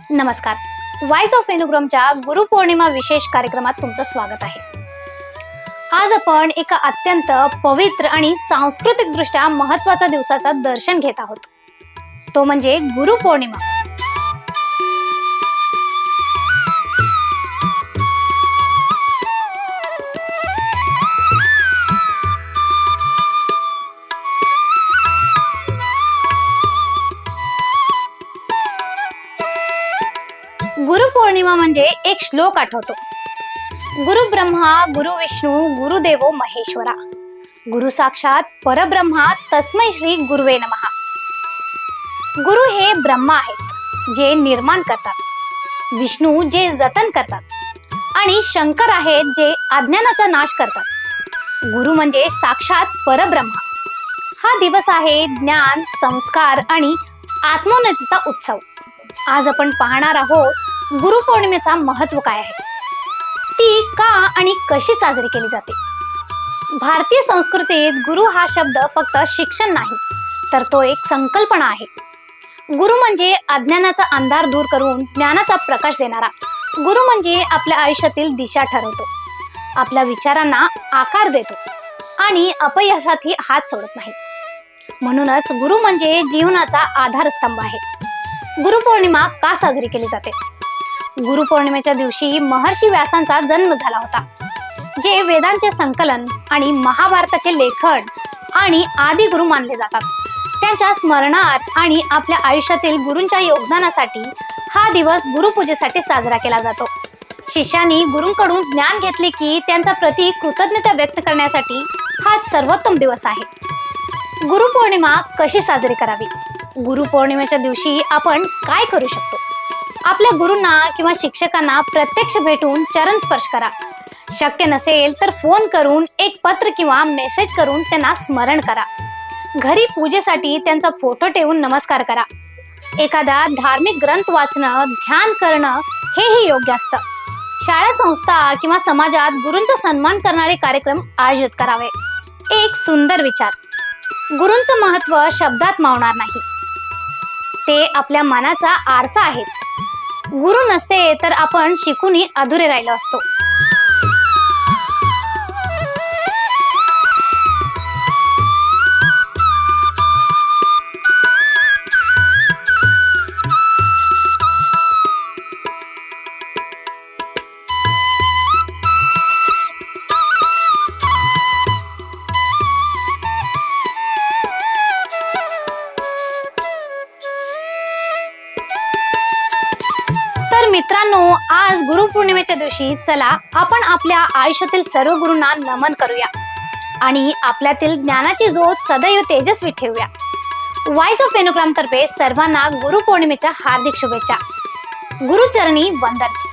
नमस्कार. Voice of वेणुग्रामच्या Guru Purnima विशेष कार्यक्रमात तुमचं स्वागत आहे. आज आपण एका अत्यंत पवित्र आणि सांस्कृतिक दृष्ट्या महत्त्वाच्या दिवसाचा दर्शन घेत आहोत. तो म्हणजे गुरुपौर्णिमा. गुरुपौर्णिमा म्हणजे एक श्लोक आठवतो. गुरु ब्रह्मा गुरु विष्णू गुरुदेवो महेश्वरा, गुरु साक्षात परब्रह्मा तस्मै श्री गुरुवे नमः. गुरु हे ब्रह्मा आहेत जे निर्माण करतात, विष्णू जे जतन करतात आणि शंकर आहेत जे अज्ञानाचा नाश करतात. गुरु म्हणजे साक्षात परब्रह्मा. हा दिवस आहे ज्ञान, संस्कार आणि आत्मोन्नतीचा उत्सव. आज आपण पाहणार आहोत गुरुपौर्णिमेचा महत्त्व काय आहे, ती का आणि कशी साजरी केली जाते. भारतीय संस्कृतीत गुरु हा शब्द फक्त शिक्षण नाही, तर तो एक संकल्पना आहे. गुरु म्हणजे अज्ञानाचा अंधार दूर करून ज्ञानाचा प्रकाश देणारा. गुरु म्हणजे आपल्या आयुष्यातील दिशा ठरवतो, आपल्या विचारांना आकार देतो आणि अपयशातही हात सोडत नाही. म्हणूनच गुरु म्हणजे जीवनाचा आधारस्तंभ आहे. गुरुपौर्णिमा का साजरी केली जाते? गुरुपौर्णिमेच्या दिवशी महर्षी व्यासांचा जन्म झाला होता, जे वेदांचे संकलन आणि महाभारताचे लेखन आणि आदि गुरु मानले जातात. त्यांच्या स्मरणार्थ आणि आपल्या आयुष्यातील गुरूंच्या योगदानासाठी हा दिवस गुरुपूजेसाठी साजरा केला जातो. शिष्यांनी गुरूंकडून ज्ञान घेतले की त्यांच्या प्रती कृतज्ञता व्यक्त करण्यासाठी हा सर्वोत्तम दिवस आहे. गुरुपौर्णिमा कशी साजरी करावी? गुरुपौर्णिमेच्या दिवशी आपण काय करू शकतो? आपल्या गुरूंना किंवा शिक्षकांना प्रत्यक्ष भेटून चरण स्पर्श करा. शक्य नसेल तर फोन करून, एक पत्र किंवा मेसेज करून त्यांना स्मरण करा. घरी पूजेसाठी त्यांचा फोटो ठेवून नमस्कार करा. एखादा धार्मिक ग्रंथ वाचणं, ध्यान करणं हेही योग्य असतं. शाळा, संस्था किंवा समाजात गुरूंचा सन्मान करणारे कार्यक्रम आयोजित करावे. एक सुंदर विचार. गुरूंचं महत्त्व शब्दात मावणार नाही. ते आपल्या मनाचा आरसा आहेत. गुरु नसते तर आपण शिकूनही अधुरे राहिलो असतो. मित्रांनो, आज गुरुपौर्णिमेच्या दिवशी चला आपण आपल्या आयुष्यातील सर्व गुरूंना नमन करूया आणि आपल्यातील ज्ञानाची ज्योत सदैव तेजस्वी ठेवूया. वॉइस ऑफ वेणुग्राम तर्फे सर्वांना गुरुपौर्णिमेच्या हार्दिक शुभेच्छा. गुरुचरणी वंदन.